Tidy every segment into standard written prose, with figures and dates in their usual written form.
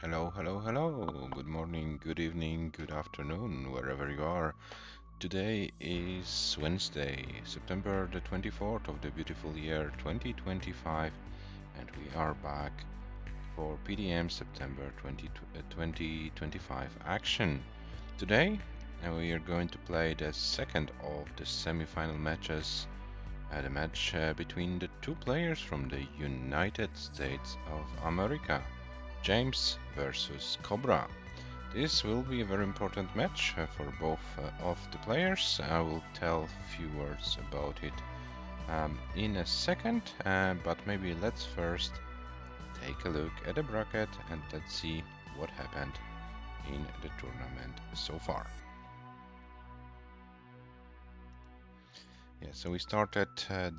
Hello, hello, hello. Good morning, good evening, good afternoon, wherever you are. Today is Wednesday, September the 24th of the beautiful year 2025, and we are back for PDM September 2025 action. Today, we are going to play the second of the semi-final matches, the match between the two players from the United States of America, James versus COBRA. This will be a very important match for both of the players. I will tell a few words about it in a second, but maybe let's first take a look at the bracket and let's see what happened in the tournament so far. Yeah, so we started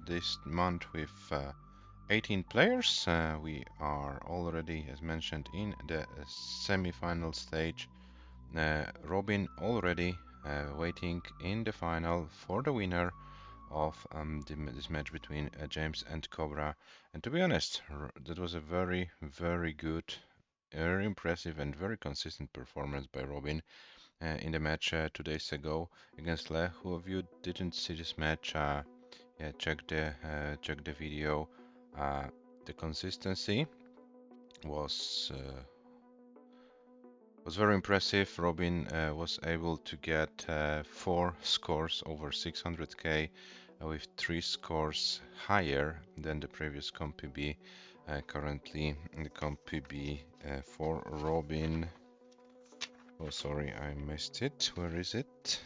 this month with 18 players. We are already, as mentioned, in the semi-final stage. Robin already waiting in the final for the winner of this match between James and Cobra. And to be honest, that was a very, very good, very impressive, and very consistent performance by Robin in the match 2 days ago against Le. Who of you didn't see this match? Yeah, check the video. The consistency was was very impressive. Robin was able to get 4 scores over 600k with 3 scores higher than the previous Comp PB. Currently, the Comp PB for Robin. Oh, sorry, I missed it. Where is it?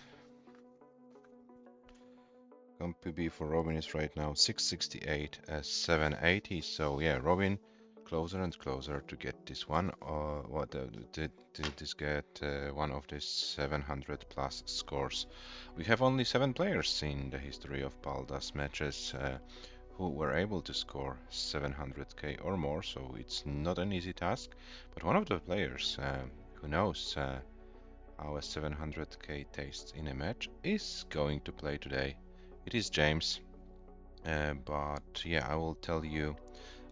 Comp PB for Robin is right now 668, 780. So yeah, Robin closer and closer to get this one. What did this get one of the 700 plus scores? We have only 7 players in the history of Paldas matches who were able to score 700k or more, so it's not an easy task. But one of the players who knows how a 700k tastes in a match is going to play today. It is James. But yeah, I will tell you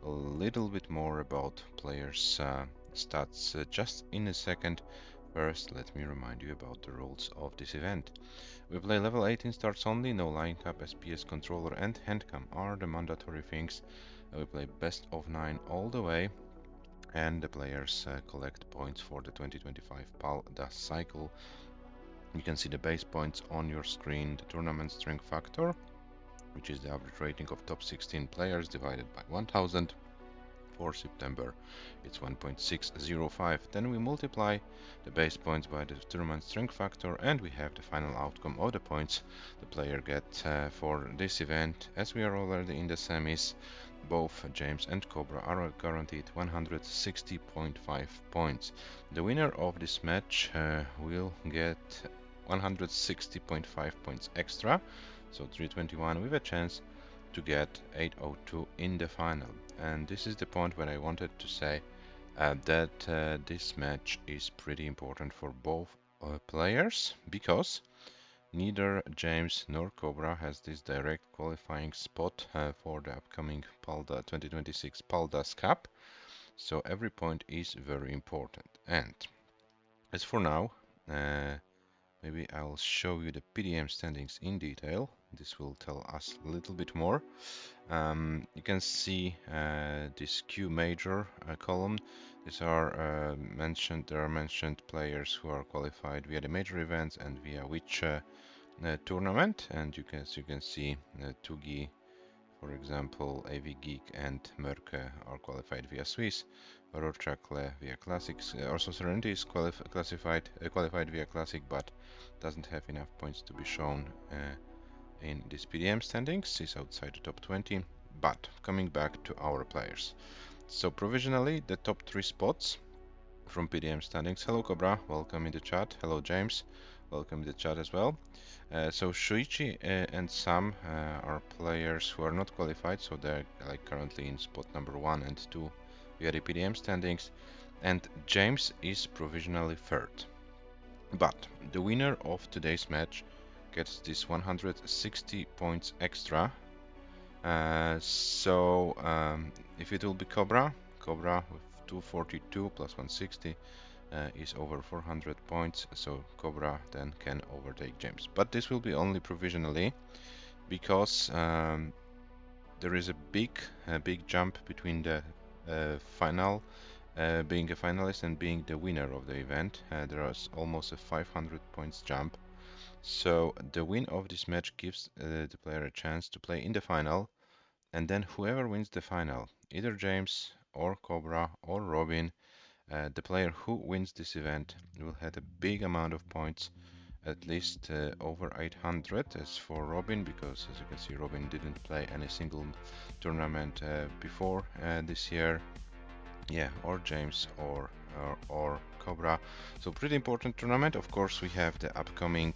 a little bit more about players' stats just in a second. First, let me remind you about the rules of this event. We play level 18 starts only, no line cap, SPS controller and handcam are the mandatory things. We play best of 9 all the way, and the players collect points for the 2025 PAL cycle. You can see the base points on your screen, the tournament strength factor, which is the average rating of top 16 players divided by 1000. For September, it's 1.605. Then we multiply the base points by the tournament strength factor, and we have the final outcome of the points the player gets for this event. As we are already in the semis, both James and Cobra are guaranteed 160.5 points. The winner of this match will get 160.5 points extra, so 321, with a chance to get 802 in the final. And this is the point where I wanted to say that this match is pretty important for both players, because neither James nor Cobra has this direct qualifying spot for the upcoming 2026 Paldas Cup, so every point is very important. And as for now, maybe I'll show you the PDM standings in detail. This will tell us a little bit more. You can see this Q major column. These are mentioned players who are qualified via the major events and via which tournament. And you can see Tugi, for example, AV Geek and Merke are qualified via Swiss. Rorschach via Classics. Also Serenity is qualified via Classic, but doesn't have enough points to be shown in this PDM standings. Is outside the top 20. But coming back to our players, so provisionally the top 3 spots from PDM standings. Hello Cobra, welcome in the chat. Hello James, welcome in the chat as well. So Shuichi and Sam are players who are not qualified, so they're like currently in spot number 1 and 2 via the PDM standings, and James is provisionally third. But the winner of today's match gets this 160 points extra. So if it will be Cobra with 242 plus 160 is over 400 points, so COBRA then can overtake James. But this will be only provisionally, because there is a big jump between the final being a finalist and being the winner of the event. There is almost a 500 points jump. So the win of this match gives the player a chance to play in the final, and then whoever wins the final, either James or COBRA or Robin, the player who wins this event will have a big amount of points, at least over 800 as for Robin, because as you can see, Robin didn't play any single tournament before this year. Yeah, or James or COBRA. So pretty important tournament. Of course, we have the upcoming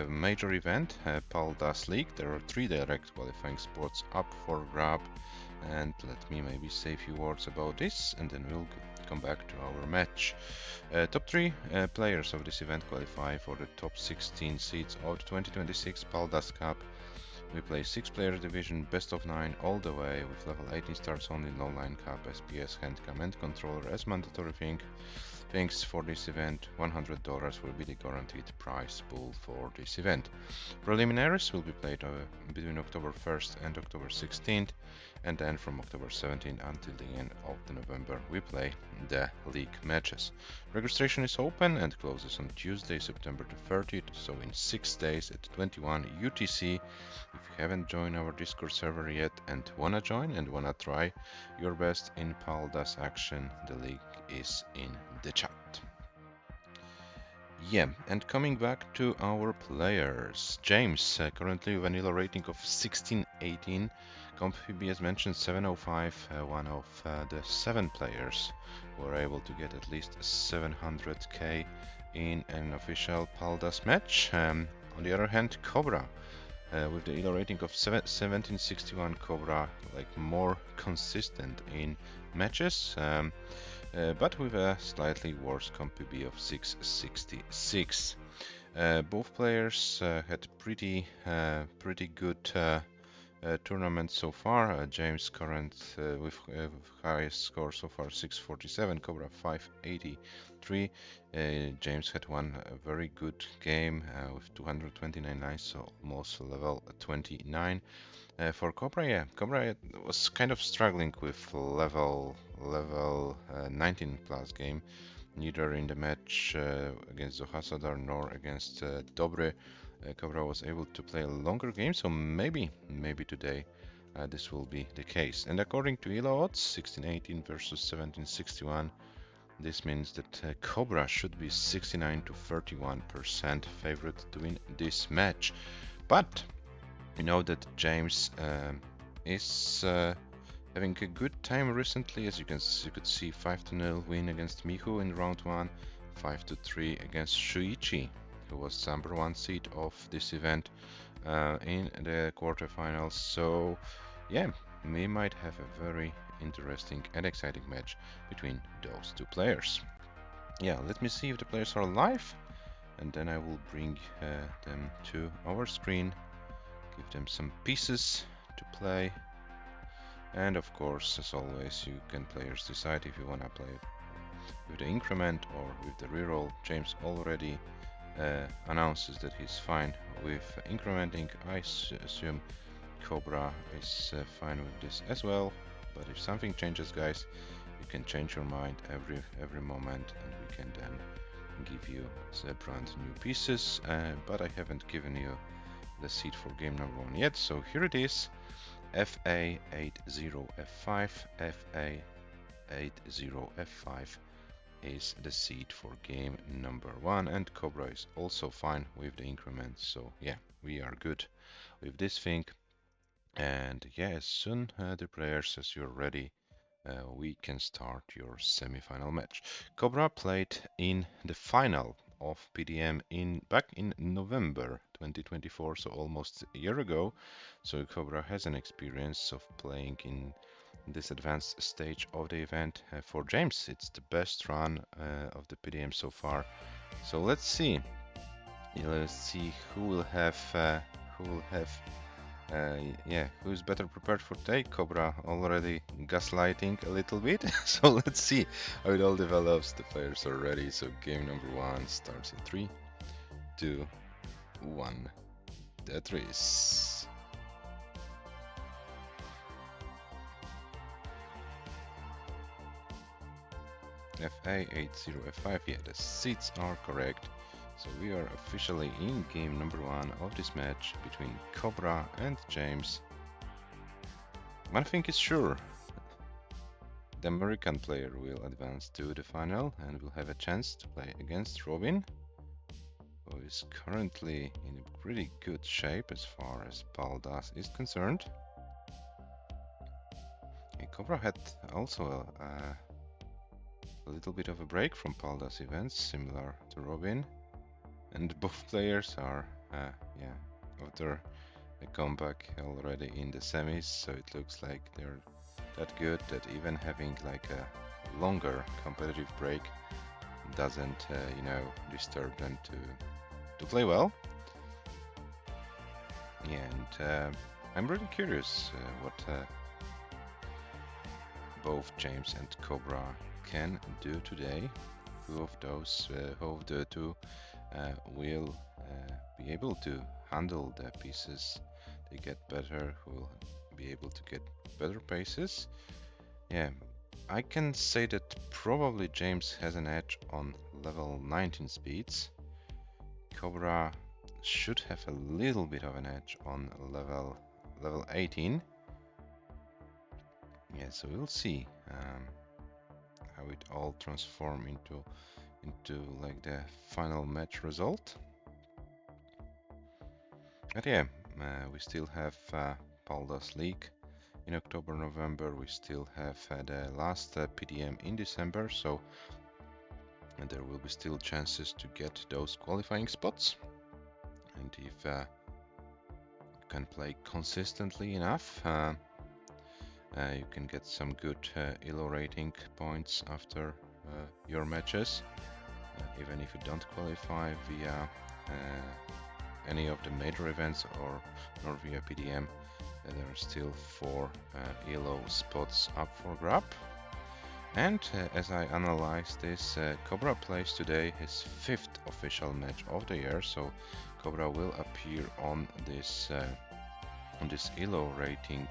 major event, PALDAS League. There are 3 direct qualifying spots up for grab, and let me maybe say a few words about this, and then we'll come back to our match. Top 3 players of this event qualify for the top 16 seeds of the 2026 PALDAS Cup. We play 6-player division, best of 9 all the way, with level 18 starts only, no line cap, SPS, handcam and controller as mandatory things for this event. $100 will be the guaranteed prize pool for this event. Preliminaries will be played between October 1st and October 16th, and then from October 17th until the end of November we play the league matches. Registration is open and closes on Tuesday, September the 30th, so in 6 days at 21 UTC. If you haven't joined our Discord server yet and wanna join and wanna try your best in PALDAS action, the link is in the chat. Yeah, and coming back to our players, James currently with an elo rating of 1618, CompPB as mentioned 705, one of the 7 players who are able to get at least 700k in an official PALDAS match. On the other hand, COBRA with the elo rating of 1761, COBRA like more consistent in matches, but with a slightly worse CompPB of 666. Both players had pretty good tournaments so far. James current with highest score so far 647, COBRA 583. James had one very good game with 229 lines, so almost level 29. For COBRA, yeah, COBRA was kind of struggling with level 19 plus game, neither in the match against Zohasadar nor against Dobre. COBRA was able to play a longer game, so maybe today this will be the case. And according to elo odds, 1618 versus 1761, this means that COBRA should be 69 to 31% favorite to win this match. But you know that James is having a good time recently, as you could see 5-0 win against Mihu in round 1, 5-3 against Shuichi, who was number 1 seed of this event in the quarterfinals. So yeah, we might have a very interesting and exciting match between those 2 players. Yeah, let me see if the players are live, and then I will bring them to our screen, give them some pieces to play, and of course, as always, you can players decide if you want to play with the increment or with the reroll. James already announces that he's fine with incrementing. I assume COBRA is fine with this as well, but if something changes, guys, you can change your mind every moment, and we can then give you the brand new pieces, but I haven't given you the seed for game number 1 yet, so here it is. FA80F5, FA80F5 is the seed for game number 1, and COBRA is also fine with the increment, so yeah, we are good with this thing. And yeah, as soon the players, as you're ready, we can start your semi-final match. COBRA played in the final of PDM back in November 2024, so almost a year ago. So COBRA has an experience of playing in this advanced stage of the event. For James, it's the best run of the PDM so far. So let's see. Let's see who will have Yeah, who's better prepared for take? COBRA already gaslighting a little bit. So let's see how it all develops. The players are ready. So game number one starts in 3, 2, 1. Tetris. FA80 F5. Yeah, the seats are correct. So we are officially in game number one of this match between COBRA and James. One thing is sure, the American player will advance to the final and will have a chance to play against Robin, who is currently in pretty good shape as far as Paldas is concerned. COBRA had also a little bit of a break from Paldas events, similar to Robin, and both players are after a comeback already in the semis, so it looks like they're that good that even having like a longer competitive break doesn't disturb them to play well. Yeah, and I'm really curious what both James and COBRA can do today. Who of the two will be able to handle the pieces they get better, who will be able to get better paces. Yeah, I can say that probably James has an edge on level 19 speeds. COBRA should have a little bit of an edge on level 18. Yeah, so we'll see how it all transforms into like the final match result. But yeah, we still have Paldas League in October, November. We still have the last PDM in December, so there will be still chances to get those qualifying spots. And if you can play consistently enough, you can get some good ELO rating points after your matches, even if you don't qualify via any of the major events or via PDM. There are still 4 ELO spots up for grab. And as I analyze this, COBRA plays today his 5th official match of the year, so COBRA will appear on this ELO rating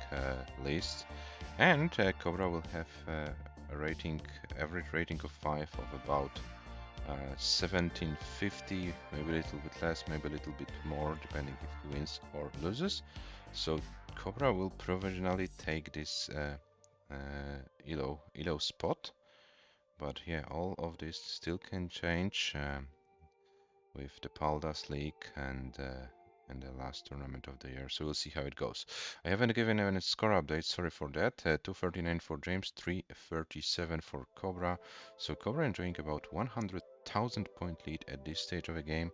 list, and COBRA will have a average rating of 5 of about 1750, maybe a little bit less, maybe a little bit more, depending if he wins or loses. So COBRA will provisionally take this ELO spot, but yeah, all of this still can change with the Paldas League and the last tournament of the year, so we'll see how it goes. I haven't given any score update, sorry for that. 239 for James, 337 for COBRA. So COBRA enjoying about 100,000 point lead at this stage of the game.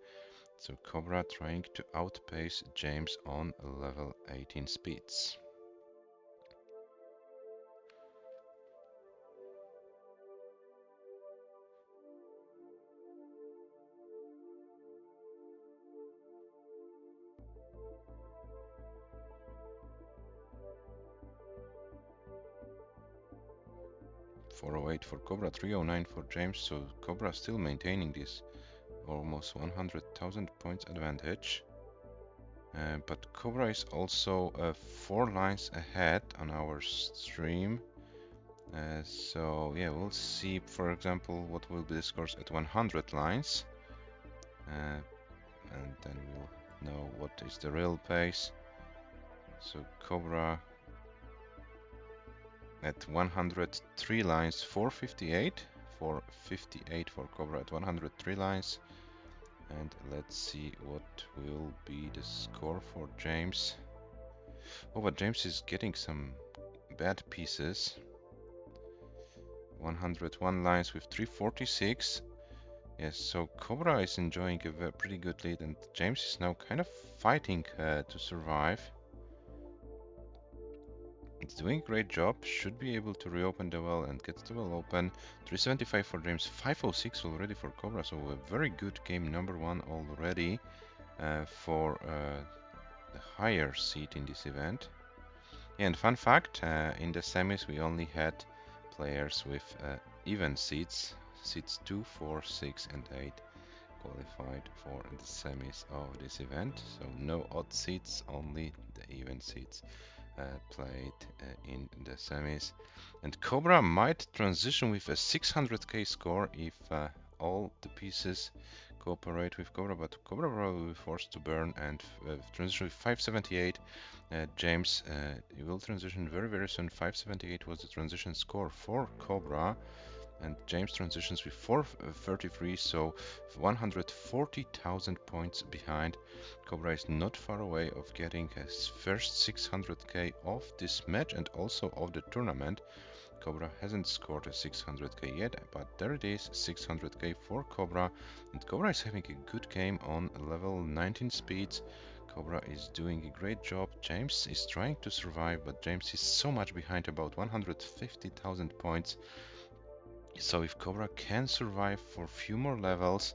So COBRA trying to outpace James on level 18 speeds. .408 for COBRA, 309 for James, so COBRA still maintaining this almost 100,000 points advantage. But COBRA is also 4 lines ahead on our stream. So yeah, we'll see, for example, what will be the scores at 100 lines. And then we'll know what is the real pace. So COBRA at 103 lines, 458, 458 for COBRA at 103 lines. And let's see what will be the score for James. Oh, but James is getting some bad pieces. 101 lines with 346. Yes, so COBRA is enjoying a pretty good lead, and James is now kind of fighting to survive. It's doing a great job, should be able to reopen the well and get the well open. 375 for James, 506 already for COBRA, so a very good game number 1 already for the higher seed in this event. And fun fact, in the semis we only had players with even seeds. Seeds 2, 4, 6 and 8 qualified for the semis of this event. So no odd seeds, only the even seeds played in the semis. And COBRA might transition with a 600k score if all the pieces cooperate with COBRA, but COBRA will be forced to burn and transition with 578. James, you will transition very soon. 578 was the transition score for COBRA, and James transitions with 433, so 140,000 points behind. COBRA is not far away of getting his first 600k of this match and also of the tournament. COBRA hasn't scored a 600k yet, but there it is, 600k for COBRA. And COBRA is having a good game on level 19 speeds. COBRA is doing a great job. James is trying to survive, but James is so much behind, about 150,000 points. So if COBRA can survive for a few more levels,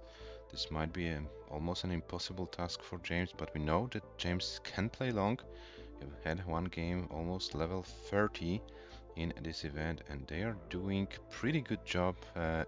this might be almost an impossible task for James, but we know that James can play long. He had one game almost level 30 in this event, and they are doing pretty good job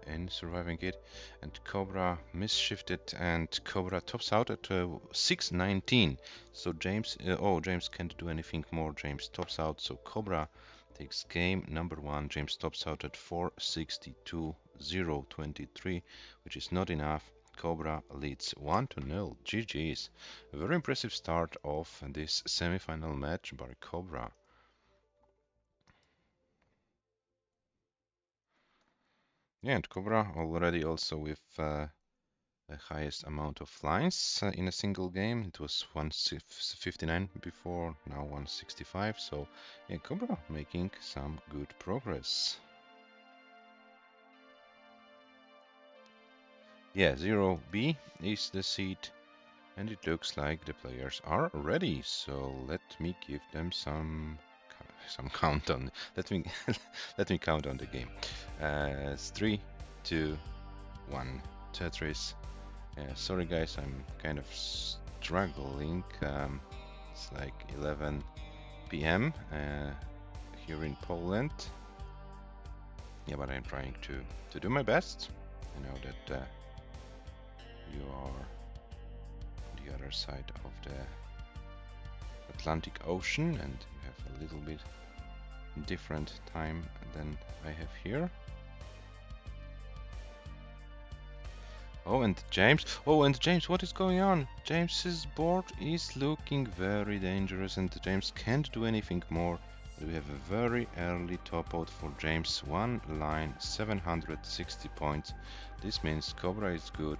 in surviving it. And COBRA misshifted, and COBRA tops out at 619. So James, James can't do anything more. James tops out, so COBRA takes game number 1. James tops out at 462.023, which is not enough. COBRA leads 1-0. GG's. A very impressive start of this semi-final match by COBRA. Yeah, and COBRA already also with the highest amount of lines in a single game. It was 159 before, now 165. So yeah, COBRA making some good progress. Yeah, 0B is the seed, and it looks like the players are ready. So let me give them some countdown. Let me let me count on the game. It's 3, 2, 1. Tetris. Sorry guys, I'm kind of struggling. It's like 11 p.m. Here in Poland. Yeah, but I'm trying to do my best. I know that you are on the other side of the Atlantic Ocean and you have a little bit different time than I have here. Oh, and James, what is going on? James's board is looking very dangerous and James can't do anything more. We have a very early top out for James, one line, 760 points. This means COBRA is good.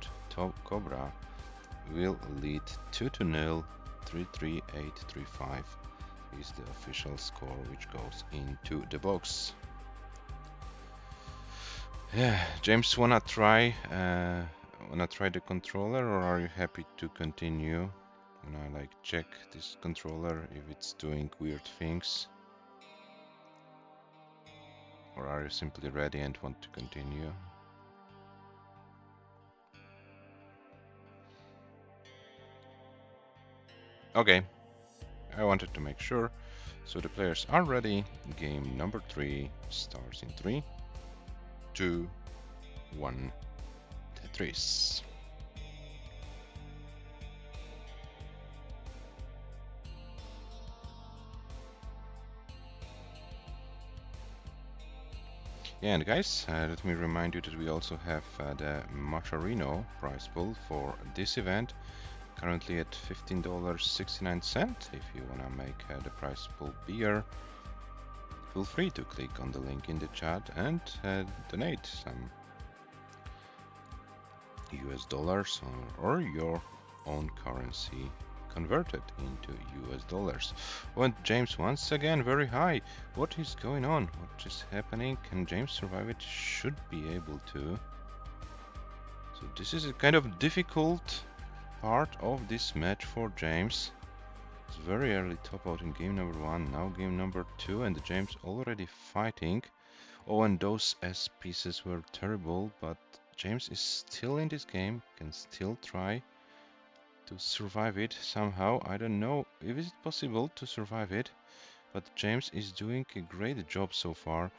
COBRA will lead 2-0, 33835 is the official score which goes into the box. Yeah, James, wanna try the controller, or are you happy to continue? Wanna like check this controller if it's doing weird things? Or are you simply ready and want to continue? Okay, I wanted to make sure. So the players are ready. Game number 3 starts in 3, 2, 1. Tetris. Yeah, and guys, let me remind you that we also have the Macharino prize pool for this event, currently at $15.69. If you wanna make the prize pool bigger, feel free to click on the link in the chat and donate some US dollars or your own currency converted into US dollars. And James once again very high. What is going on? What is happening? Can James survive it? Should be able to. So this is a kind of difficult part of this match for James. It's very early top out in game number 1, now game number 2, and James already fighting. Oh, and those S pieces were terrible, but James is still in this game, can still try to survive it somehow. I don't know if it's possible to survive it, but James is doing a great job so far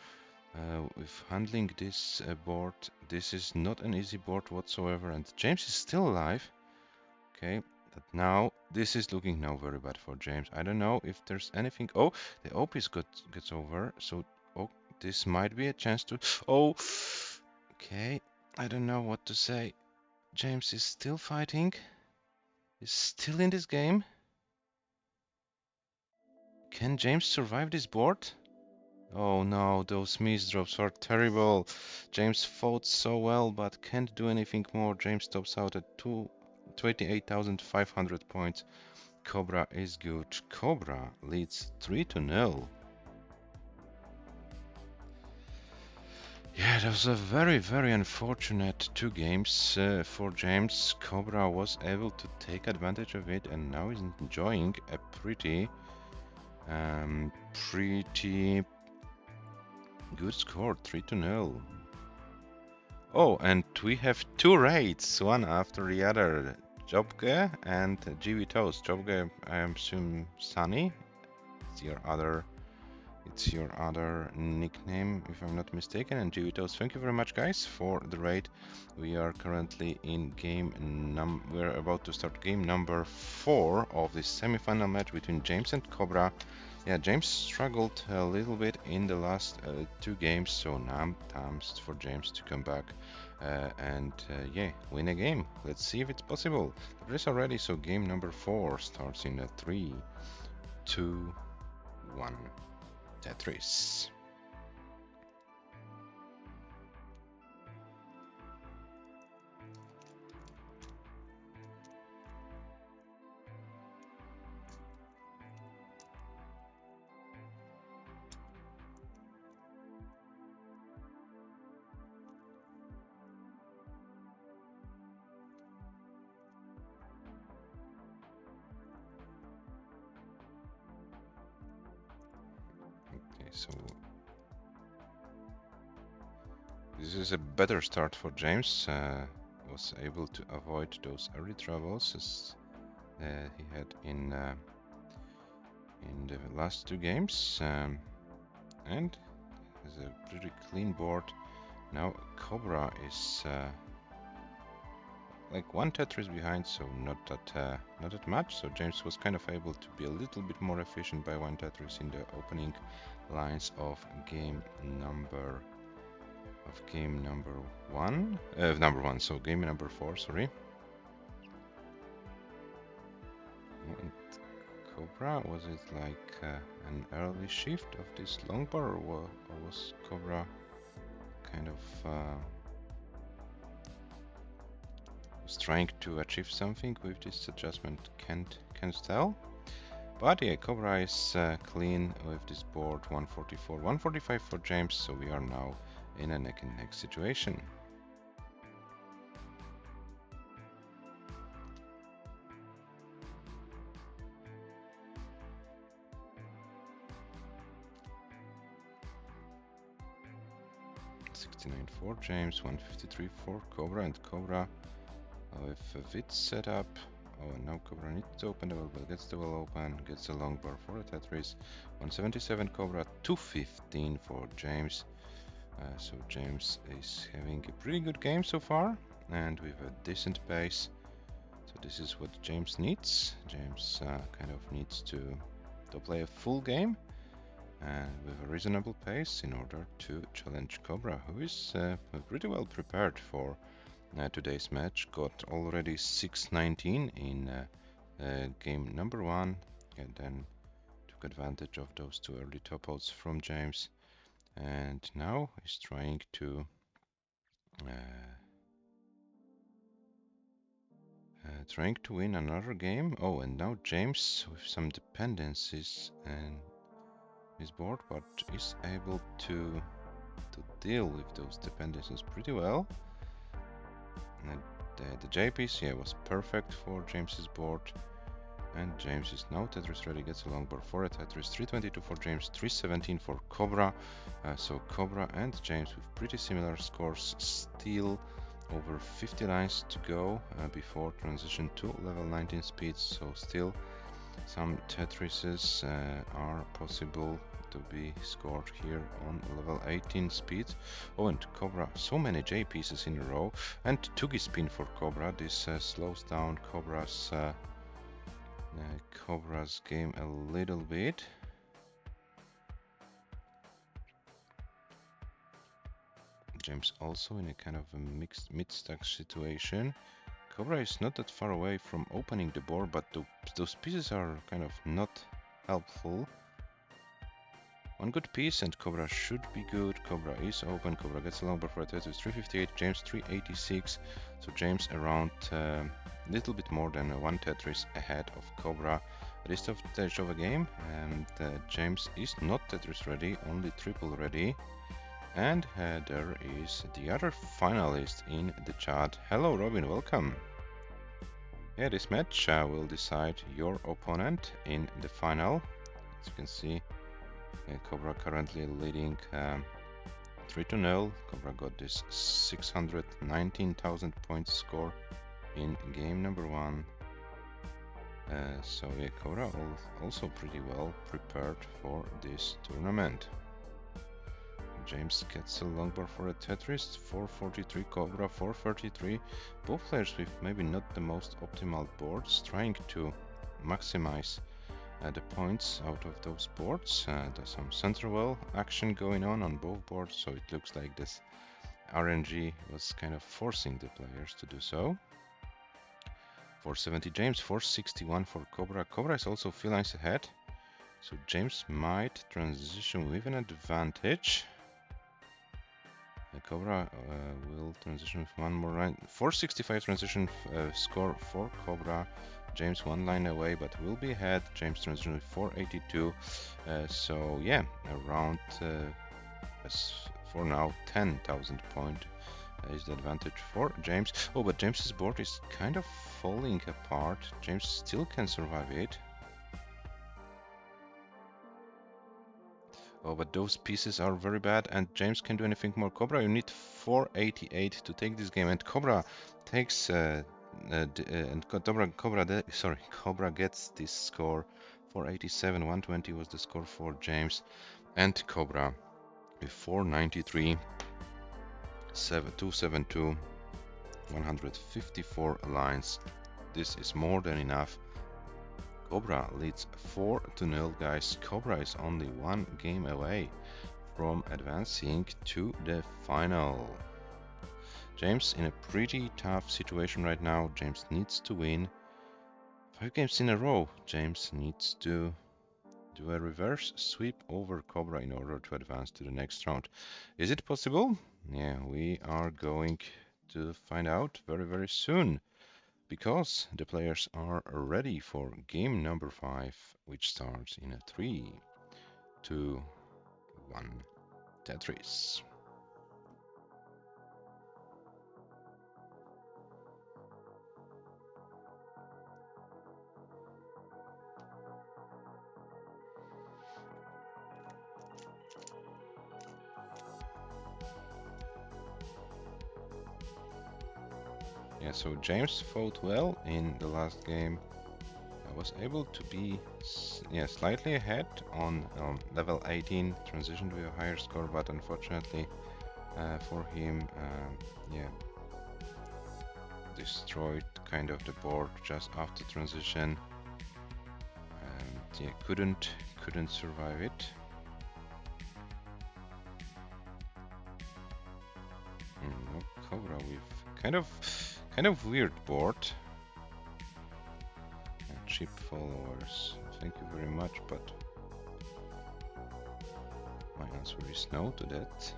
with handling this board. This is not an easy board whatsoever, and James is still alive. Okay, but now this is looking now very bad for James. I don't know if there's anything. Oh, the OP's gets over, so oh, this might be a chance to. Oh, okay. I don't know what to say. James is still fighting. He's still in this game. Can James survive this board? Oh no, those miss drops are terrible. James fought so well, but can't do anything more. James tops out at 28,500 points. COBRA is good. COBRA leads 3-0. Yeah, that was a very, very unfortunate 2 games for James. COBRA was able to take advantage of it and now is enjoying a pretty good score, 3-0. Oh, and we have 2 raids, one after the other. Jobge and GV Toast. Jobge, I assume Sunny. It's your other nickname, if I'm not mistaken. And GV Toast, thank you very much, guys, for the raid. We are currently in we're about to start game number 4 of this semi-final match between James and COBRA. Yeah, James struggled a little bit in the last 2 games, so now time for James to come back and yeah, win a game. Let's see if it's possible. The race already, so game number 4 starts in 3, 2, 1. Tetris. Okay, so this is a better start for James. Was able to avoid those early troubles as he had in the last 2 games, and has a pretty clean board. Now COBRA is like 1 Tetris behind, so not that much. So James was kind of able to be a little bit more efficient by 1 Tetris in the opening lines of game number 1. So game number 4. Sorry. And COBRA, was it like an early shift of this long bar, or was COBRA kind of was trying to achieve something with this adjustment? Can't tell. But yeah, COBRA is clean with this board. 144, 145 for James, so we are now in a neck and neck situation. For James, 153 for COBRA, and COBRA with a vid setup. Oh, and now COBRA needs to open the well, but gets the well open, gets a long bar for a Tetris. 177 COBRA, 215 for James. So James is having a pretty good game so far, and with a decent pace. So this is what James needs. James kind of needs to play a full game with a reasonable pace in order to challenge COBRA, who is pretty well prepared for today's match. Got already 619 in game number 1, and then took advantage of those 2 early top outs from James, and now is trying to win another game. Oh, and now James with some dependencies and his board, but is able to deal with those dependencies pretty well. And the J piece, yeah, was perfect for James's board, and James is now Tetris ready. Gets a long bar for a Tetris. 322 for James, 317 for COBRA. So COBRA and James with pretty similar scores still over 50 lines to go before transition to level 19 speeds, so still some Tetrises are possible to be scored here on level 18 speeds. Oh, and COBRA, so many J pieces in a row, and Tugi spin for COBRA. This slows down COBRA's game a little bit. James also in a kind of a mixed mid-stack situation. COBRA is not that far away from opening the board, but those pieces are kind of not helpful. One good piece and COBRA should be good. COBRA is open. COBRA gets a long bar for a Tetris 358, James 386. So James around a little bit more than one Tetris ahead of COBRA at this stage of the game. And James is not Tetris ready, only triple ready. And there is the other finalist in the chat. Hello Robin, welcome. Yeah, this match will decide your opponent in the final. As you can see, COBRA currently leading 3-0. COBRA got this 619,000 points score in game number 1. So yeah, COBRA also pretty well prepared for this tournament. James gets a long bar for a Tetris, 443, COBRA 433. Both players with maybe not the most optimal boards, trying to maximize the points out of those boards. There's some center well action going on both boards, so it looks like this RNG was kind of forcing the players to do so. 470 James, 461 for COBRA. COBRA is also few lines ahead, so James might transition with an advantage. COBRA will transition with one more line. 465 transition score for COBRA. James one line away, but will be ahead. James transition with 482. So yeah, around for now 10,000 point is the advantage for James. Oh, but James's board is kind of falling apart. James still can survive it. Oh, but those pieces are very bad, and James can't do anything more. COBRA, you need 488 to take this game, and COBRA takes COBRA gets this score. 487, 120 was the score for James, and COBRA with 493, 272, 154 lines. This is more than enough. COBRA leads 4-0, guys. COBRA is only one game away from advancing to the final. James in a pretty tough situation right now. James needs to win 5 games in a row. James needs to do a reverse sweep over COBRA in order to advance to the next round. Is it possible? Yeah, we are going to find out very, very soon, because the players are ready for game number 5, which starts in a 3, 2, 1 Tetris. Yeah, so James fought well in the last game. I was able to be slightly ahead on level 18, transitioned with a higher score, but unfortunately for him, destroyed kind of the board just after transition, and yeah, couldn't survive it. No, COBRA with kind of weird board. Cheap followers, thank you very much, but my answer is no to that.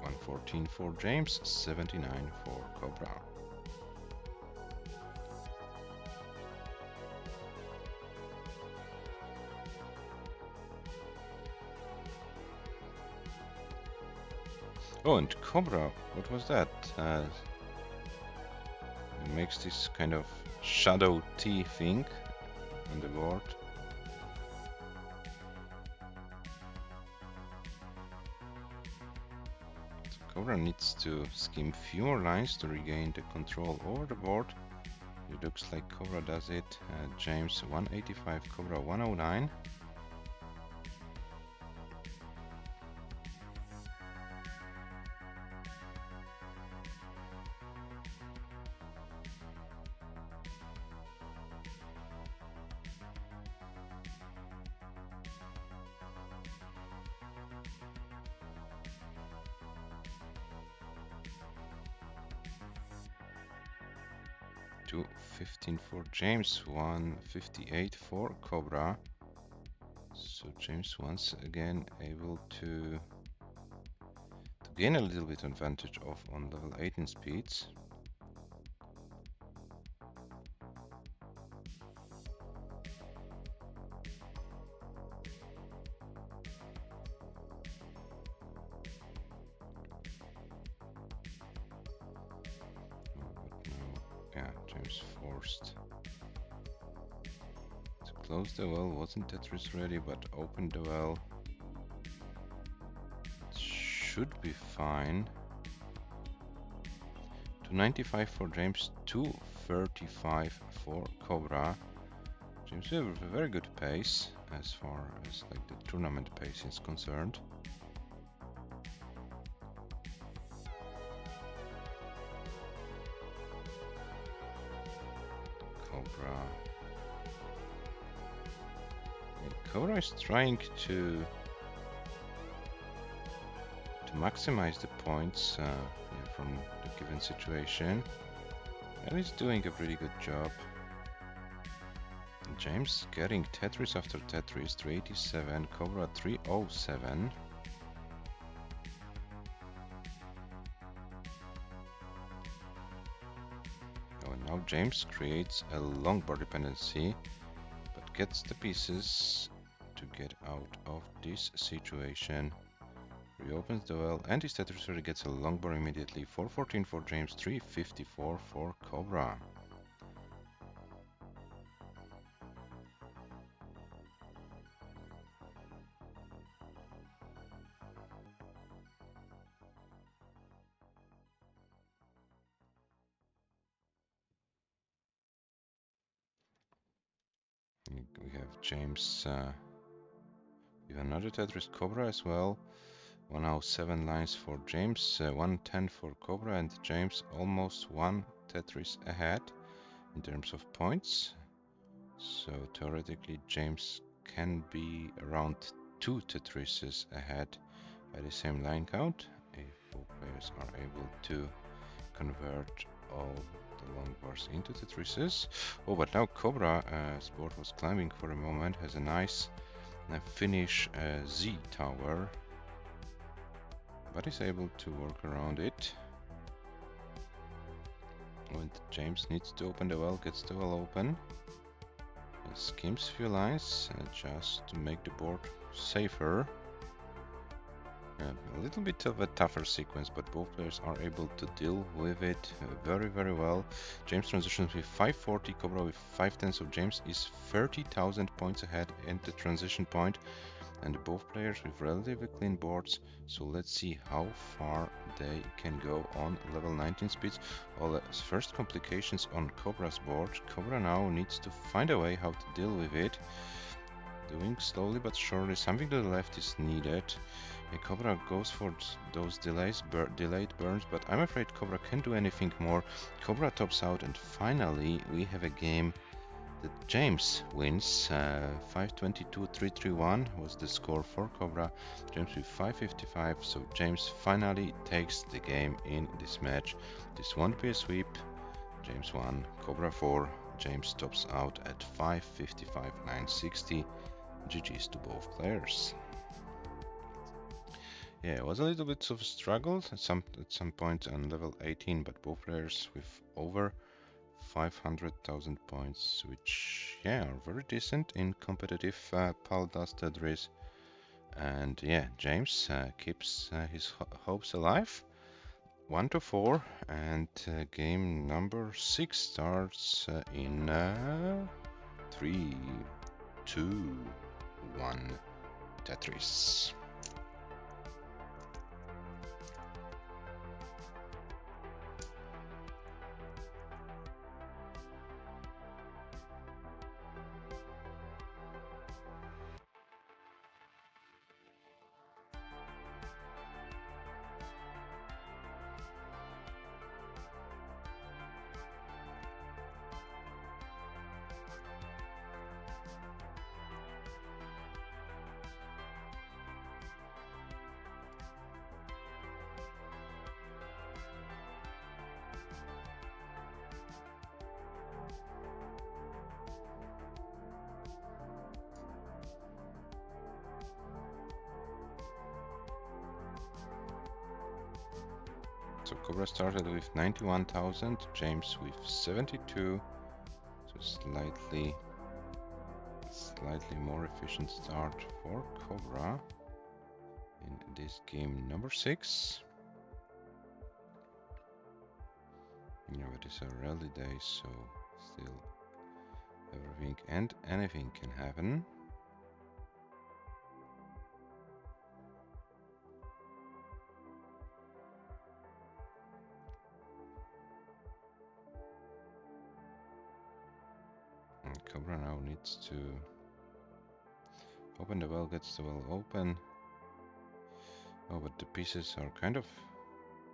$114 for James, $79 for COBRA. Oh, and COBRA, what was that? It makes this kind of shadow T thing on the board. COBRA needs to skim few more lines to regain the control over the board. It looks like COBRA does it. James 185, COBRA 109. To 15 for James, 158 for COBRA. So James once again able to gain a little bit advantage on level 18 speeds. Yeah, James forced to close the well. Wasn't Tetris ready, but opened the well. It should be fine. 295 for James, 235 for COBRA. James with a very good pace as far as like the tournament pace is concerned. COBRA is trying to maximize the points from the given situation, and he's doing a pretty good job. James getting Tetris after Tetris, 387, COBRA 307. Oh, and now James creates a long bar dependency, but gets the pieces to get out of this situation. Reopens the well, and his Tetris already gets a long bar immediately. 414 for James, 354 for COBRA. We have James with another Tetris COBRA as well. 107 lines for James, 110 for COBRA, and James almost one Tetris ahead in terms of points. So theoretically James can be around 2 Tetrises ahead by the same line count if both players are able to convert all the long bars into Tetrises. Oh, but now COBRA, as board was climbing for a moment, has a nice finish Z tower, but is able to work around it. When James needs to open the well, gets the well open. Skims few lines just to make the board safer. A little bit of a tougher sequence, but both players are able to deal with it very well. James transitions with 540, COBRA with 510, so James is 30,000 points ahead at the transition point, and both players with relatively clean boards. So let's see how far they can go on level 19 speeds. All the first complications on COBRA's board. COBRA now needs to find a way how to deal with it. Doing slowly but surely. Something to the left is needed. COBRA goes for those delayed burns, but I'm afraid COBRA can't do anything more. COBRA tops out, and finally we have a game that James wins. 522-331 was the score for COBRA. James with 555, so James finally takes the game in this match. This won't be a sweep. James won, COBRA 4. James tops out at 555-960. GG's to both players. Yeah, it was a little bit of a struggle at some point on level 18, but both players with over 500,000 points, which are very decent in competitive paldastetris. And yeah, James keeps his hopes alive. 1-4, and game number 6 starts in 3, 2, 1, Tetris. So COBRA started with 91,000, James with 72. So slightly more efficient start for COBRA in this game number 6. You know, it is a rally day, so still everything and anything can happen. And COBRA now needs to open the well, gets the well open. Oh, but the pieces are kind of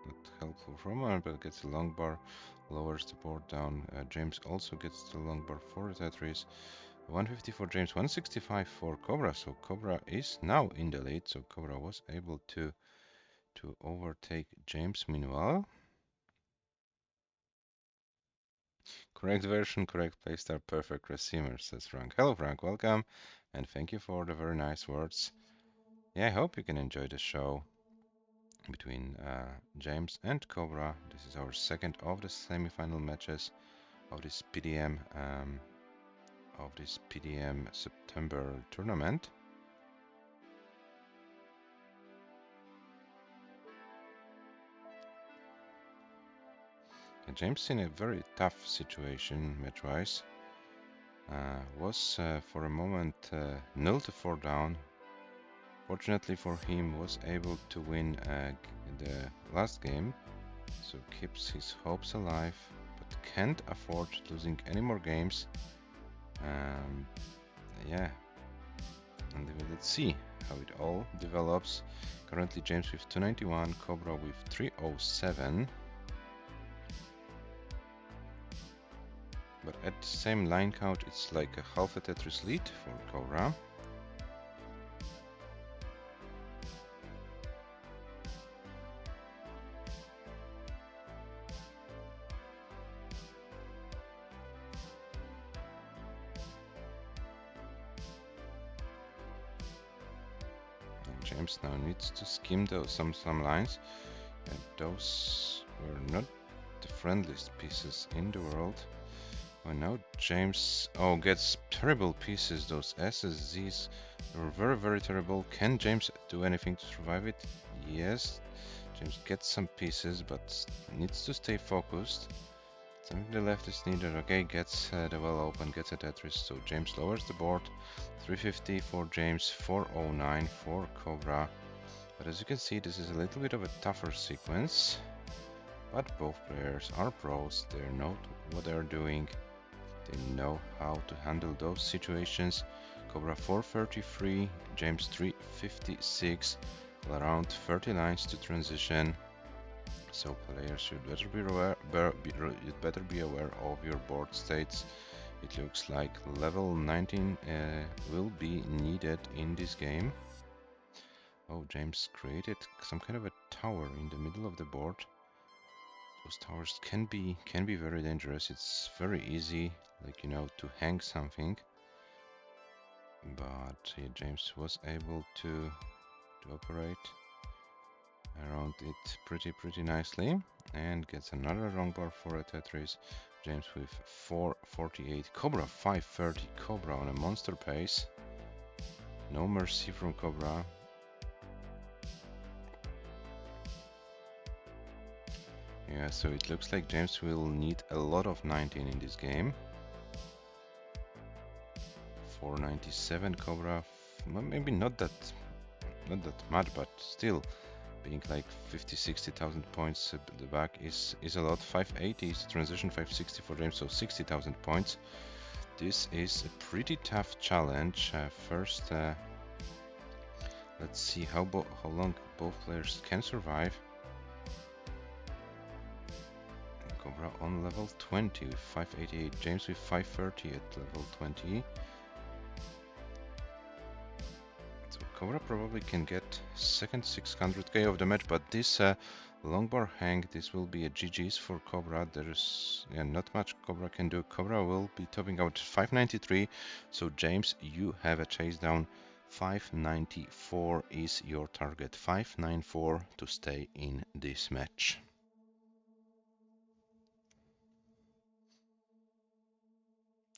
not helpful for a moment, but gets the long bar, lowers the board down. James also gets the long bar for Tetris. 150 for James, 165 for COBRA. So COBRA is now in the lead. So COBRA was able to overtake James meanwhile. Correct version, correct playstyle, perfect receiver, says Frank. Hello Frank, welcome, and thank you for the very nice words. Yeah, I hope you can enjoy the show between James and COBRA. This is our second of the semi-final matches of this PDM September tournament. And James in a very tough situation match-wise. Was for a moment 0-4 down. Fortunately for him, was able to win the last game, so keeps his hopes alive, but can't afford losing any more games. Yeah, and let's see how it all develops. Currently James with 291, COBRA with 307. But at the same line count, it's like a half a Tetris lead for COBRA. And James now needs to skim those some lines, and those were not the friendliest pieces in the world. Oh, now James gets terrible pieces. Those S's, Z's are very, very terrible. Can James do anything to survive it? Yes. James gets some pieces, but needs to stay focused. Something to the left is needed. Okay, gets the well open, gets a Tetris. So James lowers the board. 350 for James, 409 for COBRA. But as you can see, this is a little bit of a tougher sequence. But both players are pros. They know what they're doing. They know how to handle those situations. COBRA 433, James 356, around 30 lines to transition. So players should better be aware of your board states. It looks like level 19 will be needed in this game. Oh, James created some kind of a tower in the middle of the board. Those towers can be very dangerous. It's very easy, like, you know, to hang something. But yeah, James was able to operate around it pretty nicely, and gets another wrong bar for a Tetris. James with 448, COBRA 530, COBRA on a monster pace. No mercy from COBRA. Yeah, so it looks like James will need a lot of 19 in this game. 497 COBRA, maybe not that much, but still, being like 50-60,000 points at the back is a lot. 580 is transition, 560 for James, so 60,000 points. This is a pretty tough challenge. First, let's see how long both players can survive. COBRA on level 20 with 588, James with 530 at level 20. So COBRA probably can get second 600k of the match, but this long bar hang, this will be a GG's for COBRA. There's not much COBRA can do. COBRA will be topping out 593, so James, you have a chase down. 594 is your target, 594 to stay in this match.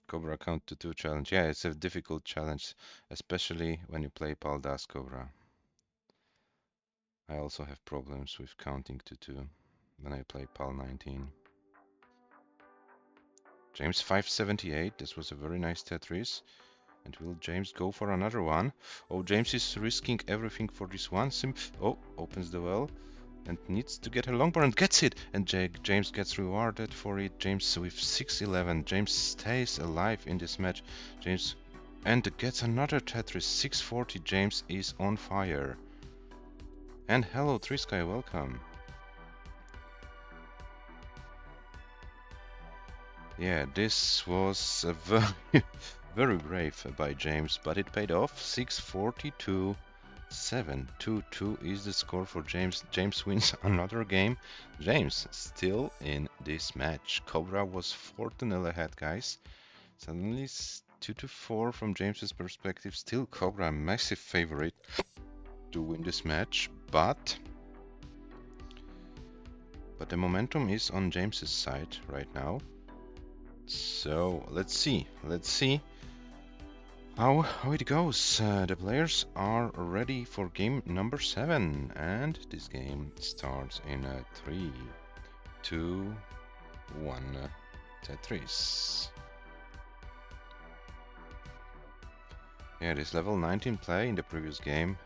Cobra count to 2 challenge. Yeah, it's a difficult challenge, especially when you play Paldas Cobra. I also have problems with counting to 2 when I play Pal 19. James 578, this was a very nice Tetris. And will James go for another one? Oh, James is risking everything for this one. Oh, opens the well and needs to get a long bar and gets it. And James gets rewarded for it. James with 611. James stays alive in this match. James and gets another Tetris. 640. James is on fire. And hello, Trisky, welcome. Yeah, this was a very, very brave by James, but it paid off. 642. 7-2-2 is the score for James. James wins another game. James still in this match. Cobra was 4-0 ahead, guys. Suddenly 2-4 from James's perspective. Still Cobra, massive favorite to win this match, but the momentum is on James's side right now. So let's see. How it goes. The players are ready for game number 7, and this game starts in 3, 2, 1. Tetris. Yeah, this level 19 play in the previous game,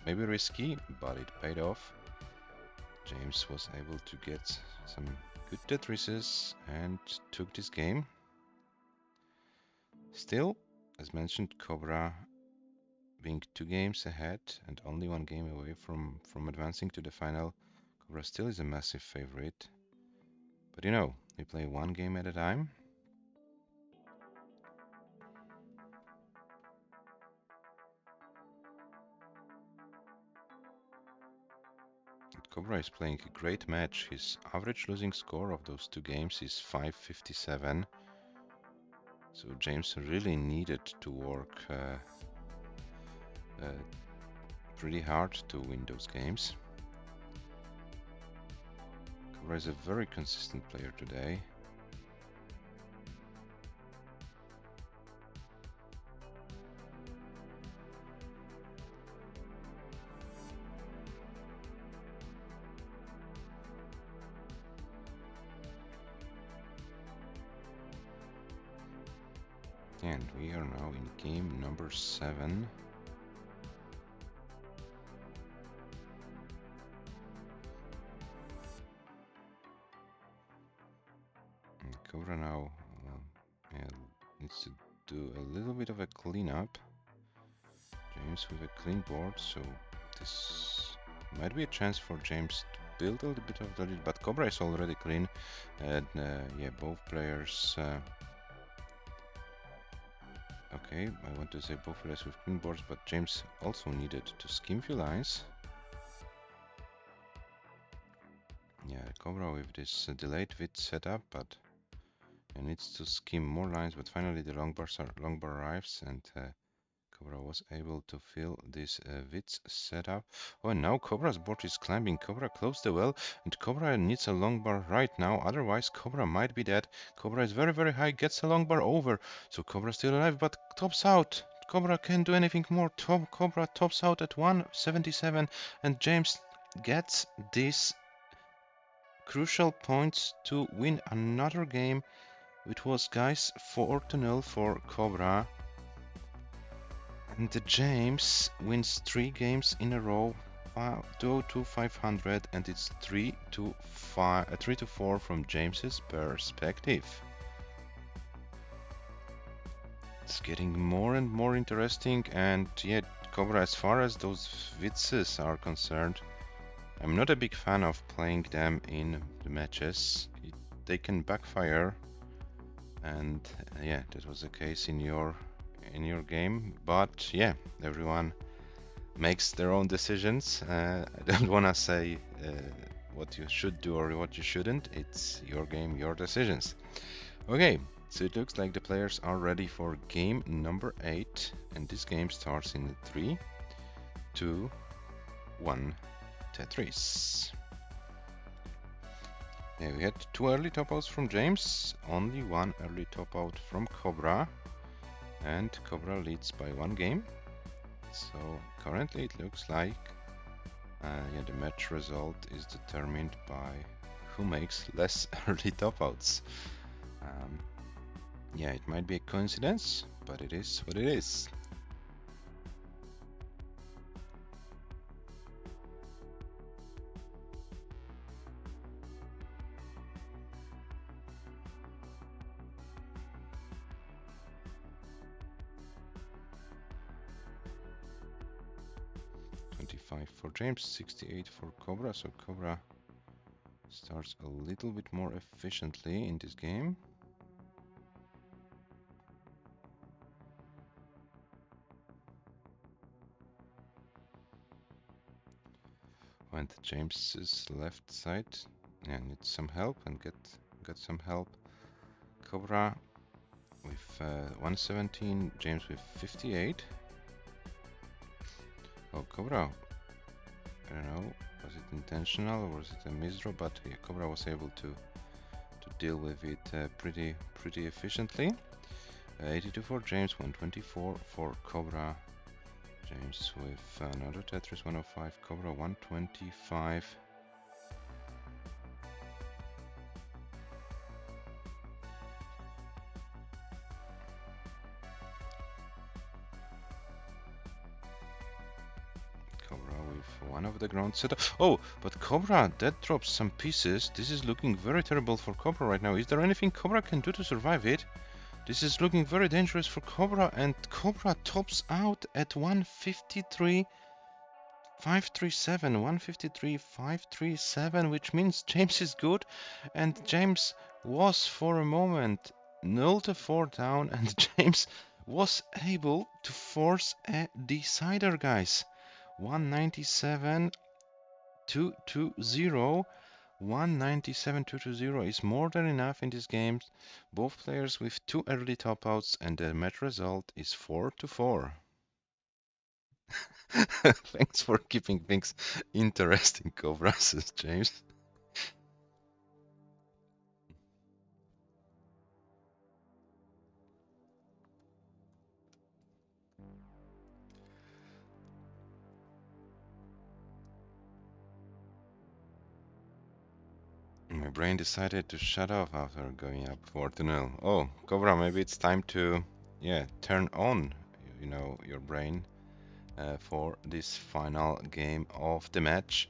maybe risky, but it paid off. James was able to get some good Tetrises and took this game. Still, as mentioned, Cobra being 2 games ahead and only 1 game away from advancing to the final, Cobra still is a massive favorite. But you know, we play 1 game at a time. And Cobra is playing a great match. His average losing score of those 2 games is 557. So James really needed to work pretty hard to win those games. Cobra is a very consistent player today. And we are now in game number 7. And Cobra now needs to do a little bit of a cleanup. James with a clean board, so this might be a chance for James to build a little bit of the lead, but Cobra is already clean, and yeah, both players. Okay, I want to say both players with clean boards, but James also needed to skim few lines. Yeah, Cobra with this delayed width setup, but he needs to skim more lines. But finally, the long bar arrives, and Cobra was able to fill this width setup. Oh, and now Cobra's board is climbing. Cobra closed the well, and Cobra needs a long bar right now. Otherwise, Cobra might be dead. Cobra is very, very high, gets a long bar over. So Cobra still alive, but tops out. Cobra can't do anything more. Cobra tops out at 177, and James gets these crucial points to win another game. It was, guys, 4-0 for Cobra. And James wins 3 games in a row, 202-500, and it's 3-4 from James's perspective. It's getting more and more interesting, and yet Cobra, as far as those witzes are concerned, I'm not a big fan of playing them in the matches. They can backfire, and yeah, that was the case in your game, but yeah, everyone makes their own decisions. I don't want to say what you should do or what you shouldn't. It's your game, your decisions. Okay, so it looks like the players are ready for game number 8, and this game starts in 3, 2, 1, Tetris. Yeah, we had 2 early top outs from James, only 1 early top out from COBRA, and COBRA leads by 1 game. So currently it looks like yeah, the match result is determined by who makes less early top outs. Yeah, it might be a coincidence, but it is what it is. For James, 68 for COBRA, so COBRA starts a little bit more efficiently in this game. Went James's left side, yeah, needs some help and get some help. COBRA with 117, James with 58. Oh, COBRA, I don't know, was it intentional or was it a misdraw? But yeah, COBRA was able to deal with it pretty efficiently. 82 for James, 124 for COBRA. James with another Tetris 105, COBRA 125. COBRA with one of the ground setup. Oh, but COBRA, that drops some pieces. This is looking very terrible for COBRA right now. Is there anything COBRA can do to survive it? This is looking very dangerous for COBRA, and COBRA tops out at 153. 537, 153, 537, which means James is good, and James was for a moment 0-4 down, and James was able to force a decider, guys. 197, 220. 197, 220 is more than enough in this game. Both players with 2 early top outs, and the match result is 4-4. Thanks for keeping things interesting, COBRA, says James. My brain decided to shut off after going up 4-0. Oh, COBRA, maybe it's time to, yeah, turn on, you know, your brain for this final game of the match.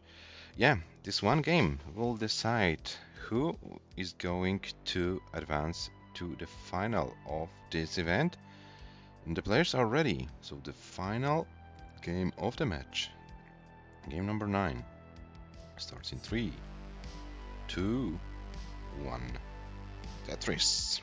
Yeah, this one game will decide who is going to advance to the final of this event. And the players are ready, so the final game of the match, game number 9, starts in 3, 2, 1. Tetris.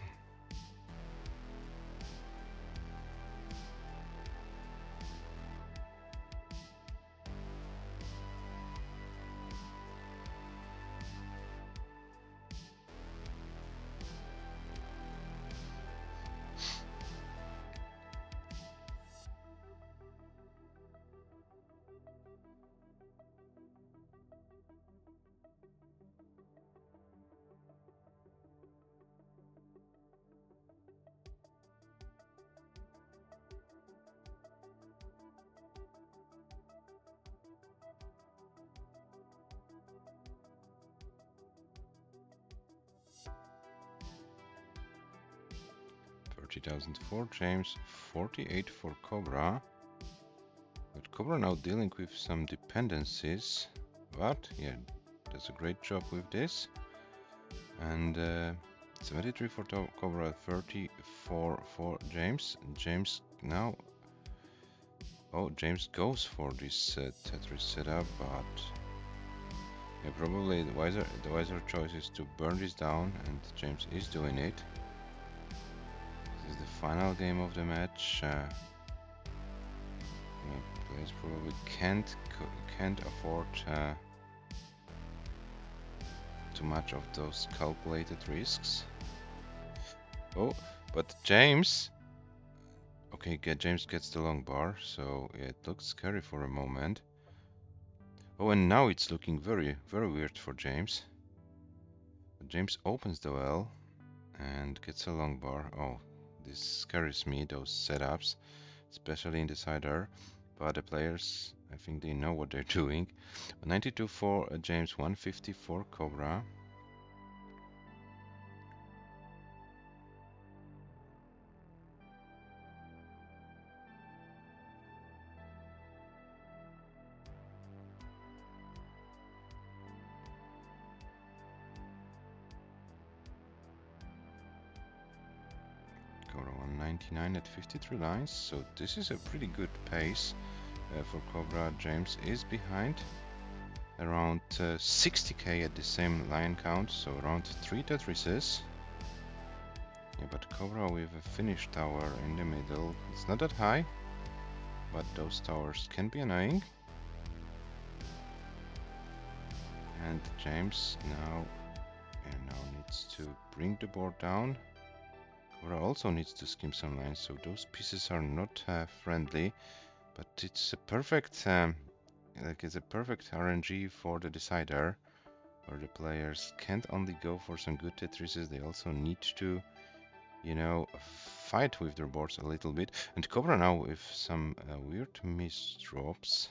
30,000 for James, 48 for COBRA. But COBRA now dealing with some dependencies. But yeah, does a great job with this. And 73 for COBRA, 34 for James. James now. Oh, James goes for this Tetris setup, but yeah, probably the wiser choice is to burn this down, and James is doing it. This is the final game of the match. Players probably can't afford too much of those calculated risks. Oh, but James. Okay, James gets the long bar, so it looks scary for a moment. Oh, and now it's looking very weird for James. James opens the well and gets a long bar. Oh, this scares me, those setups, especially in the cider. But the players, I think they know what they're doing. 92 for James, 150 for Cobra. Cobra 199 at 53 lines, so this is a pretty good pace for Cobra. James is behind, around 60k at the same line count, so around 3 Tetrises. Yeah, but Cobra with a finished tower in the middle, it's not that high, but those towers can be annoying. And James now needs to bring the board down. Cobra also needs to skim some lines, so those pieces are not friendly, but it's a perfect it's a perfect RNG for the decider, where the players can't only go for some good Tetrises, they also need to, you know, fight with their boards a little bit. And Cobra now with some weird misdrops.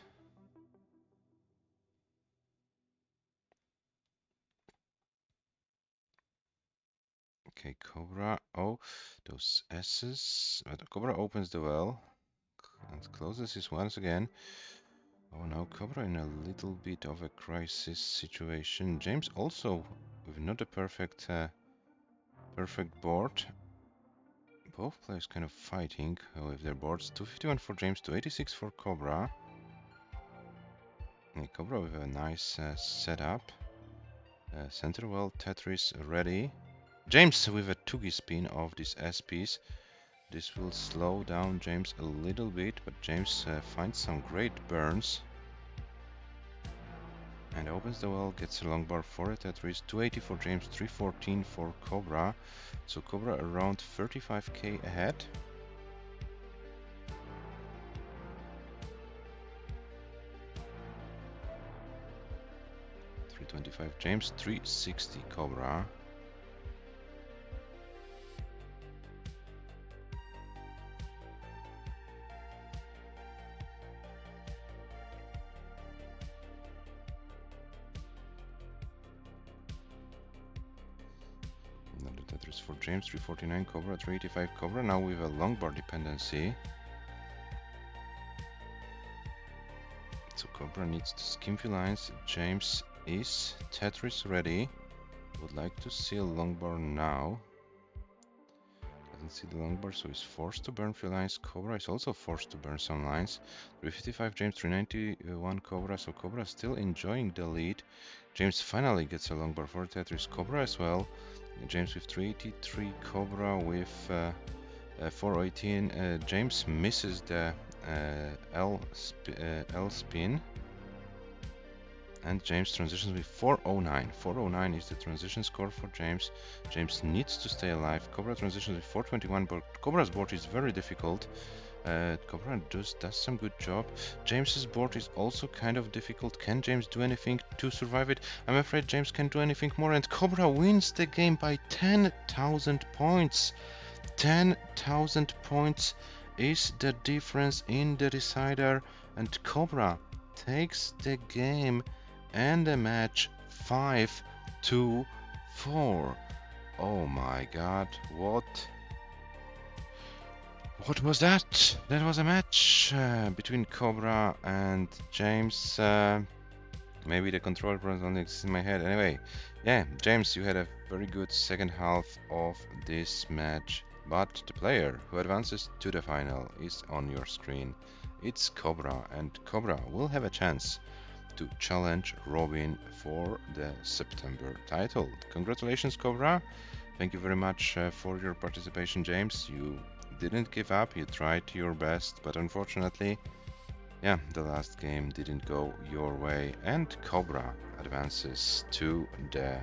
Okay, Cobra. Oh, those S's. But Cobra opens the well and closes his once again. Oh, now Cobra in a little bit of a crisis situation. James also with not a perfect board. Both players kind of fighting with their boards. 251 for James, 286 for Cobra. And Cobra with a nice setup. Center well, Tetris ready. James with a Tugi spin of this S piece. This will slow down James a little bit, but James finds some great burns. And opens the well, gets a long bar for a Tetris. 280 for James, 314 for Cobra. So Cobra around 35k ahead. $325 James, 360 Cobra. Another Tetris for James, 349 Cobra, 385 Cobra. Now with a long bar dependency. So Cobra needs to skim few lines. James is Tetris ready. Would like to see a long bar now. Doesn't see the long bar, so he's forced to burn few lines. Cobra is also forced to burn some lines. 355 James, 391 Cobra, so Cobra is still enjoying the lead. James finally gets a long bar for Tetris. Cobra as well. James with 383, Cobra with 418. James misses the L spin. And James transitions with 409. 409 is the transition score for James. James needs to stay alive. Cobra transitions with 421, but Cobra's board is very difficult. Cobra does some good job. James's board is also kind of difficult. Can James do anything to survive it? I'm afraid James can't do anything more, and Cobra wins the game by 10,000 points. 10,000 points is the difference in the decider, and Cobra takes the game and the match 5-4. Oh my god, what was that? That was a match between Cobra and James. Maybe the control problem only exists in my head. Anyway, yeah, James, you had a very good second half of this match, but the player who advances to the final is on your screen. It's Cobra, and Cobra will have a chance to challenge Robin for the September title. Congratulations, Cobra. Thank you very much for your participation, James. You didn't give up, you tried your best, but unfortunately, yeah, the last game didn't go your way, and Cobra advances to the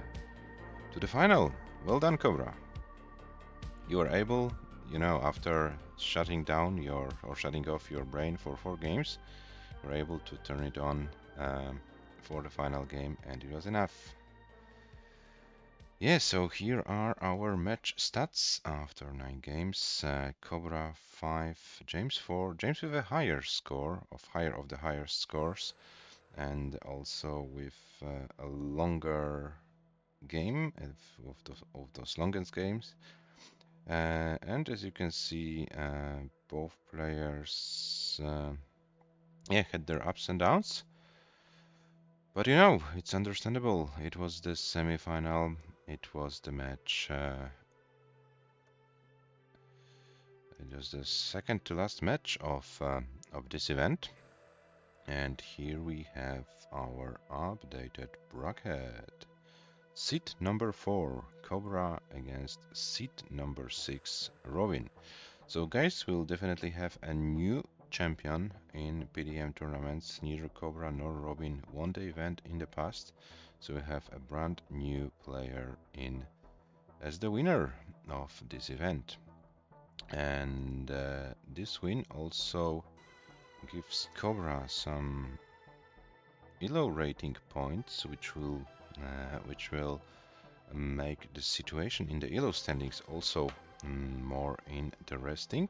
final. Well done, Cobra. You were able, you know, after shutting down shutting off your brain for 4 games, you were able to turn it on for the final game, and it was enough. Yeah, so here are our match stats after 9 games. COBRA 5, James 4, James with a higher score, of the higher scores, and also with a longer game of those longest games. And as you can see, both players had their ups and downs. But you know, it's understandable. It was the semi-final. It was the match. It was the second to last match of this event. And here we have our updated bracket. Seat number 4, COBRA against seat number 6, Robin. So guys, we'll definitely have a new champion in PDM tournaments. Neither COBRA nor Robin won the event in the past. So we have a brand new player in as the winner of this event. And this win also gives COBRA some ELO rating points, which will make the situation in the ELO standings also more interesting.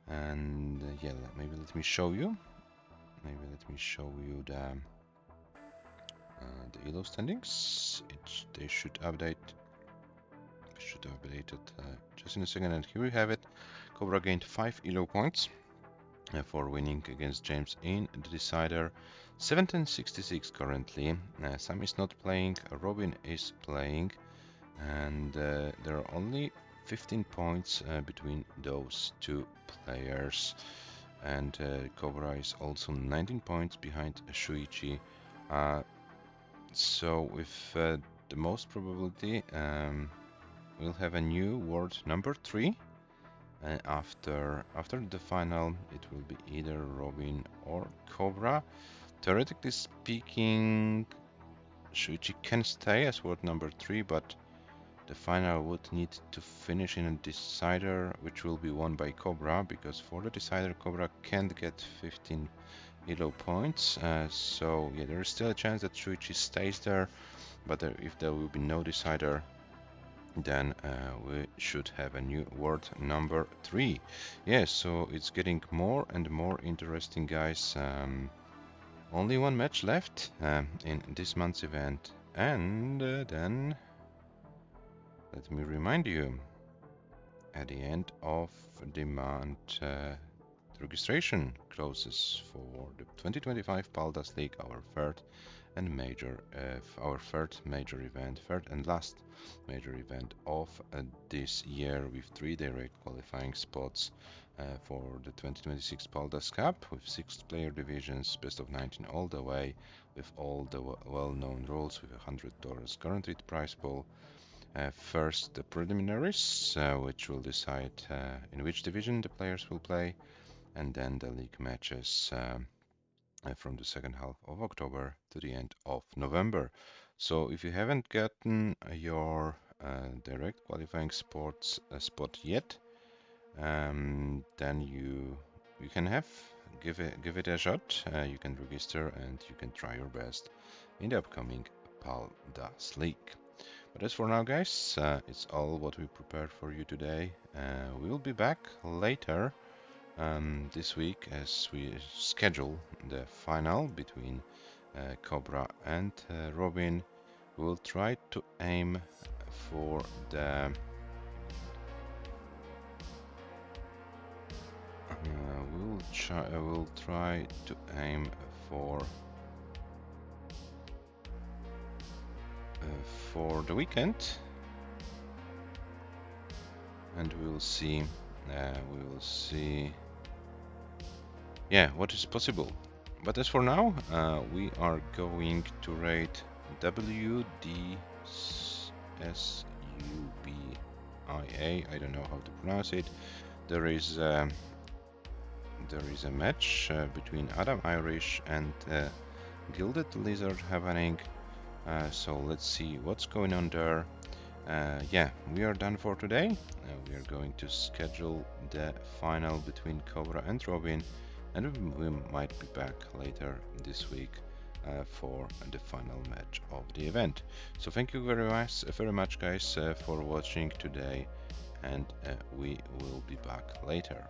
And yeah, maybe let me show you. The ELO standings. They should update. Should update it just in a second. And here we have it. COBRA gained 5 ELO points for winning against James in the decider. 1766 currently. Sam is not playing. Robin is playing, and there are only 15 points between those two players. And COBRA is also 19 points behind Shuichi. So with the most probability, we'll have a new world number 3. After the final, it will be either Robin or COBRA. Theoretically speaking, Shuichi can stay as world number 3, but the final would need to finish in a decider, which will be won by COBRA, because for the decider, COBRA can't get 15 ELO points. So yeah, there is still a chance that Shuichi stays there, but if there will be no decider, then we should have a new world number 3. Yeah, so it's getting more and more interesting, guys. Only one match left in this month's event, and then let me remind you, at the end of the month, the registration closes for the 2025 Paldas League, our third and last major event of this year, with 3 direct qualifying spots for the 2026 Paldas Cup, with 6 player divisions, best of 19 all the way, with all the well-known rules, with $100 guaranteed prize pool. First, the preliminaries, which will decide in which division the players will play, and then the league matches from the second half of October to the end of November. So if you haven't gotten your direct qualifying spot yet, then you can give it a shot. You can register and you can try your best in the upcoming Paldas League. But as for now, guys, it's all what we prepared for you today. We'll be back later this week as we schedule the final between COBRA and Robin. We'll try to aim for the we'll try to aim for the weekend, and we'll see yeah, what is possible. But as for now, we are going to rate WDSUBIA. I don't know how to pronounce it. There is a match between Adam Irish and Gilded Lizard happening. So let's see what's going on there. Yeah, we are done for today. We are going to schedule the final between COBRA and Robin, and we might be back later this week for the final match of the event. So thank you very much guys for watching today, and we will be back later.